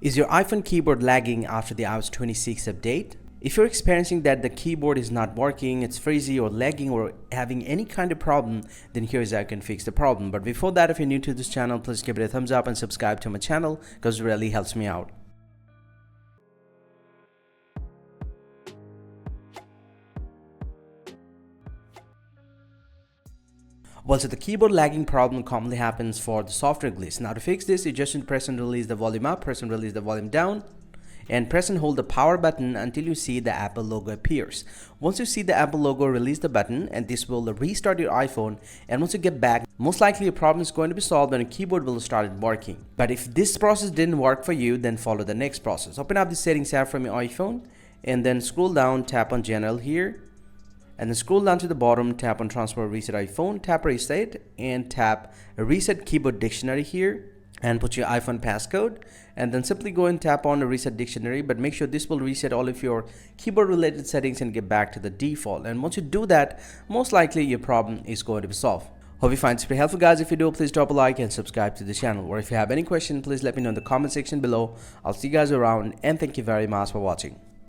Is your iPhone keyboard lagging after the iOS 26 update? If you're experiencing that the keyboard is not working, it's frizzy or lagging or having any kind of problem, then here's how you can fix the problem. But before that, if you're new to this channel, please give it a thumbs up and subscribe to my channel because it really helps me out. Well, so the keyboard lagging problem commonly happens for the software glitch. Now to fix this, you just need to press and release the volume up, press and release the volume down, and press and hold the power button until you see the Apple logo appears. Once you see the Apple logo, release the button and this will restart your iPhone, and once you get back, most likely your problem is going to be solved and your keyboard will start working. But if this process didn't work for you, then follow the next process. Open up the settings app from your iPhone and then scroll down, tap on General here, and then scroll down to the bottom, tap on Transfer Reset iPhone, tap Reset, and tap Reset Keyboard Dictionary here, and put your iPhone passcode, and then simply go and tap on the Reset Dictionary, but make sure this will reset all of your keyboard related settings and get back to the default. And once you do that, most likely your problem is going to be solved. Hope you find this pretty helpful, guys. If you do, please drop a like and subscribe to the channel. Or if you have any question, please let me know in the comment section below. I'll see you guys around, and thank you very much for watching.